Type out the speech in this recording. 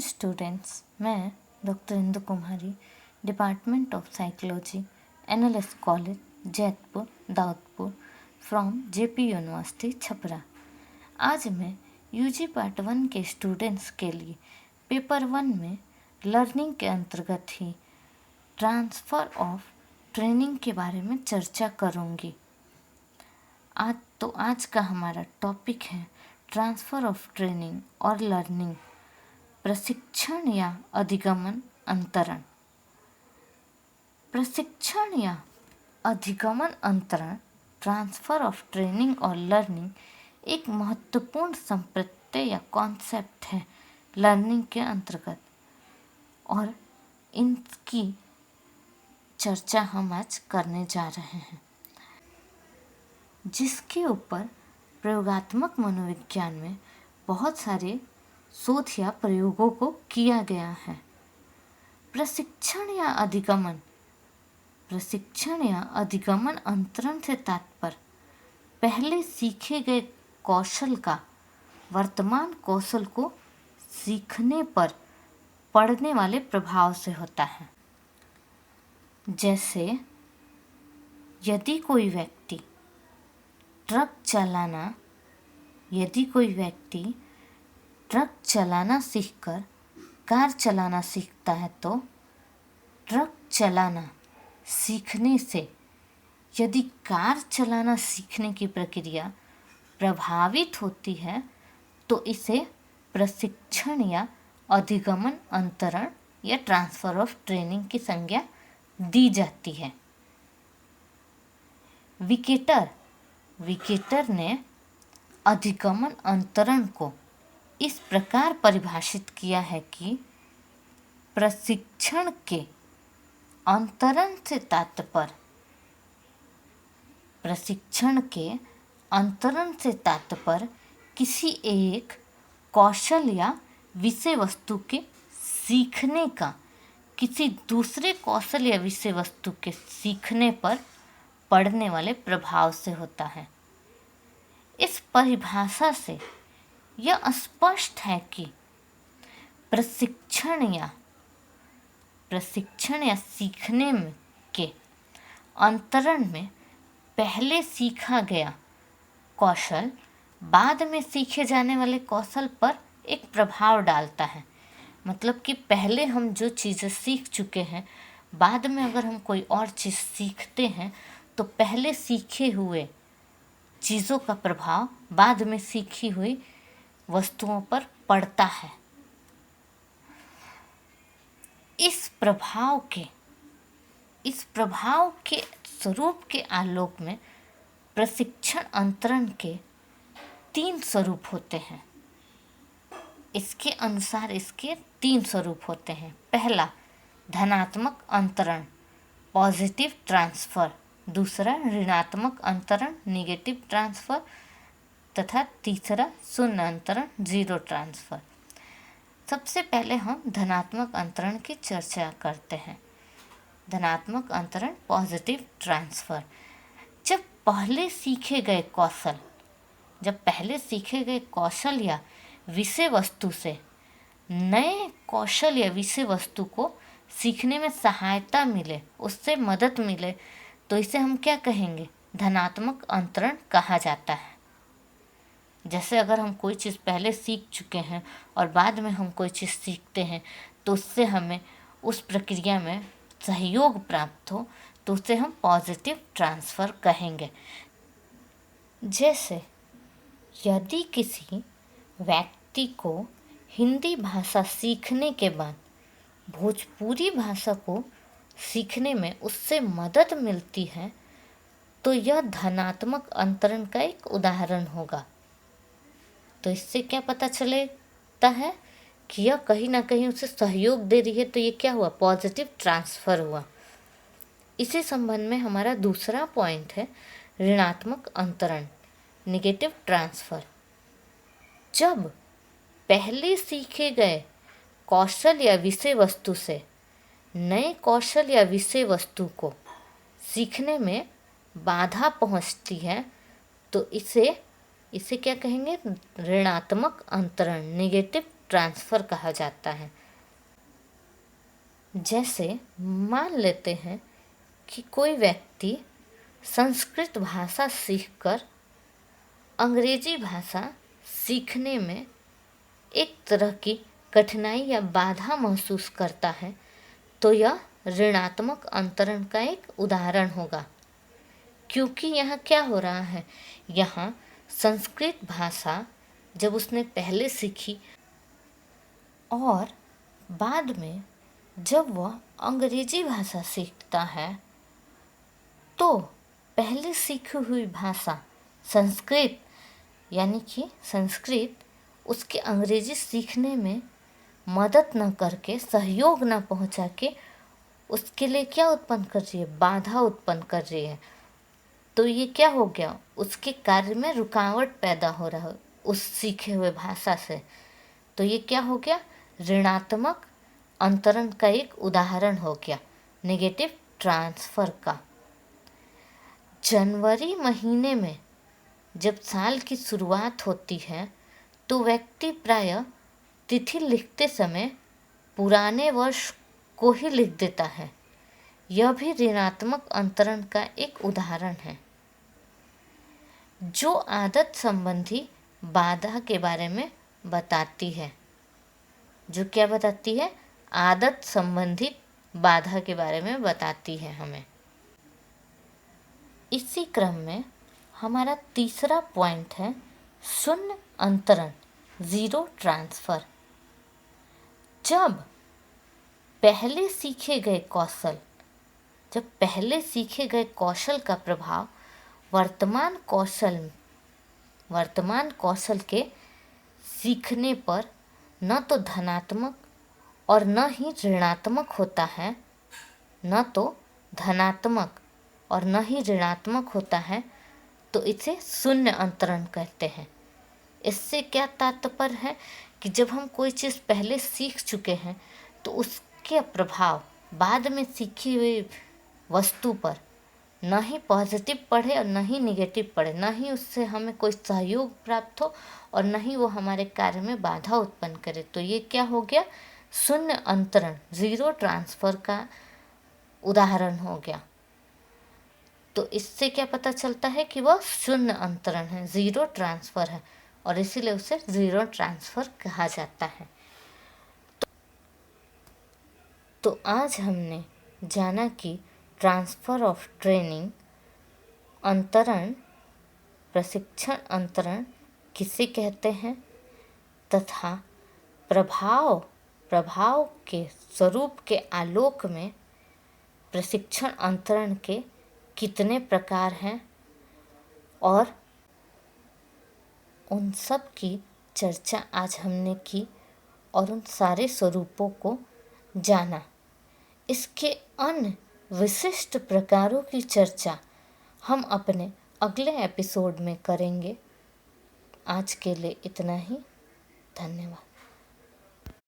Students, मैं doctor Indu Kumari, department of psychology, NLS college, Jaitpur, Daudpur, from JP university Chhapra. आज मैं UG part 1 के students के लिए पेपर 1 में लर्निंग के अंतर्गत ही ट्रांसफ़र ऑफ ट्रेनिंग के बारे में चर्चा करूँगी। आज का हमारा टॉपिक है ट्रांसफ़र ऑफ ट्रेनिंग और लर्निंग, प्रशिक्षण या अधिगमन अंतरण। प्रशिक्षण या अधिगमन अंतरण, ट्रांसफ़र ऑफ ट्रेनिंग और लर्निंग एक महत्वपूर्ण संप्रत्यय या कॉन्सेप्ट है लर्निंग के अंतर्गत, और इनकी चर्चा हम आज करने जा रहे हैं, जिसके ऊपर प्रयोगात्मक मनोविज्ञान में बहुत सारे शोध या प्रयोगों को किया गया है। प्रशिक्षण या अधिगमन अंतरण से तात्पर्य पहले सीखे गए कौशल का वर्तमान कौशल को सीखने पर पड़ने वाले प्रभाव से होता है। जैसे यदि कोई व्यक्ति ट्रक चलाना सीखकर कार चलाना सीखता है, तो ट्रक चलाना सीखने से यदि कार चलाना सीखने की प्रक्रिया प्रभावित होती है, तो इसे प्रशिक्षण या अधिगमन अंतरण या ट्रांसफ़र ऑफ ट्रेनिंग की संज्ञा दी जाती है। विकेटर ने अधिगमन अंतरण को इस प्रकार परिभाषित किया है कि प्रशिक्षण के अंतरण से तात्पर्य किसी एक कौशल या विषय वस्तु के सीखने का किसी दूसरे कौशल या विषय वस्तु के सीखने पर पड़ने वाले प्रभाव से होता है। इस परिभाषा से यह स्पष्ट है कि प्रशिक्षण या सीखने के अंतरण में पहले सीखा गया कौशल बाद में सीखे जाने वाले कौशल पर एक प्रभाव डालता है। मतलब कि पहले हम जो चीज़ें सीख चुके हैं, बाद में अगर हम कोई और चीज़ सीखते हैं, तो पहले सीखे हुए चीज़ों का प्रभाव बाद में सीखी हुई वस्तुओं पर पड़ता है। इस प्रभाव के स्वरूप के आलोक में प्रशिक्षण अंतरण के 3 स्वरूप होते हैं। इसके अनुसार इसके 3 स्वरूप होते हैं। पहला, धनात्मक अंतरण, पॉजिटिव ट्रांसफ़र। दूसरा, ऋणात्मक अंतरण, निगेटिव ट्रांसफ़र। तथा तीसरा, शून्य अंतरण, जीरो ट्रांसफ़र। सबसे पहले हम धनात्मक अंतरण की चर्चा करते हैं। धनात्मक अंतरण, पॉजिटिव ट्रांसफ़र। जब पहले सीखे गए कौशल या विषय वस्तु से नए कौशल या विषय वस्तु को सीखने में सहायता मिले, उससे मदद मिले, तो इसे हम क्या कहेंगे? धनात्मक अंतरण कहा जाता है। जैसे अगर हम कोई चीज़ पहले सीख चुके हैं और बाद में हम कोई चीज़ सीखते हैं, तो उससे हमें उस प्रक्रिया में सहयोग प्राप्त हो, तो उसे हम पॉजिटिव ट्रांसफ़र कहेंगे। जैसे यदि किसी व्यक्ति को हिंदी भाषा सीखने के बाद भोजपुरी भाषा को सीखने में उससे मदद मिलती है, तो यह धनात्मक अंतरण का एक उदाहरण होगा। तो इससे क्या पता चलता है कि यह कहीं ना कहीं उसे सहयोग दे रही है, तो ये क्या हुआ? पॉजिटिव ट्रांसफ़र हुआ। इसी संबंध में हमारा दूसरा पॉइंट है ऋणात्मक अंतरण, निगेटिव ट्रांसफ़र। जब पहले सीखे गए कौशल या विषय वस्तु से नए कौशल या विषय वस्तु को सीखने में बाधा पहुंचती है, तो इसे क्या कहेंगे? ऋणात्मक अंतरण, निगेटिव ट्रांसफ़र कहा जाता है। जैसे मान लेते हैं कि कोई व्यक्ति संस्कृत भाषा सीखकर अंग्रेजी भाषा सीखने में एक तरह की कठिनाई या बाधा महसूस करता है, तो यह ऋणात्मक अंतरण का एक उदाहरण होगा। क्योंकि यहाँ क्या हो रहा है, यहाँ संस्कृत भाषा जब उसने पहले सीखी और बाद में जब वह अंग्रेजी भाषा सीखता है, तो पहले सीखी हुई भाषा संस्कृत, यानी कि संस्कृत उसके अंग्रेजी सीखने में मदद न करके, सहयोग न पहुंचा के उसके लिए क्या उत्पन्न कर रही है, बाधा उत्पन्न कर रही है। तो ये क्या हो गया, उसके कार्य में रुकावट पैदा हो रहा है उस सीखे हुए भाषा से। तो ये क्या हो गया, ऋणात्मक अंतरण का एक उदाहरण हो गया, नेगेटिव ट्रांसफ़र का। जनवरी महीने में जब साल की शुरुआत होती है, तो व्यक्ति प्रायः तिथि लिखते समय पुराने वर्ष को ही लिख देता है। यह भी ऋणात्मक अंतरण का एक उदाहरण है। जो आदत संबंधी बाधा के बारे में बताती है, जो क्या बताती है, आदत संबंधित बाधा के बारे में बताती है हमें। इसी क्रम में हमारा तीसरा पॉइंट है शून्य अंतरण, ज़ीरो ट्रांसफ़र। जब पहले सीखे गए कौशल का प्रभाव वर्तमान कौशल के सीखने पर न तो धनात्मक और न ही ऋणात्मक होता है, तो इसे शून्य अंतरण कहते हैं। इससे क्या तात्पर्य है कि जब हम कोई चीज़ पहले सीख चुके हैं, तो उसके प्रभाव बाद में सीखी हुई वस्तु पर न ही पॉजिटिव पड़े और न ही निगेटिव पड़े, न ही उससे हमें कोई सहयोग प्राप्त हो और न ही वो हमारे कार्य में बाधा उत्पन्न करे। तो ये क्या हो गया, शून्य अंतरण, ज़ीरो ट्रांसफ़र का उदाहरण हो गया। तो इससे क्या पता चलता है कि वह शून्य अंतरण है, ज़ीरो ट्रांसफ़र है, और इसीलिए उसे ज़ीरो ट्रांसफ़र कहा जाता है। तो आज हमने जाना कि ट्रांसफ़र ऑफ ट्रेनिंग, प्रशिक्षण अंतरण किसे कहते हैं, तथा प्रभाव के स्वरूप के आलोक में प्रशिक्षण अंतरण के कितने प्रकार हैं, और उन सब की चर्चा आज हमने की और उन सारे स्वरूपों को जाना। इसके अन्य विशिष्ट प्रकारों की चर्चा हम अपने अगले एपिसोड में करेंगे। आज के लिए इतना ही। धन्यवाद।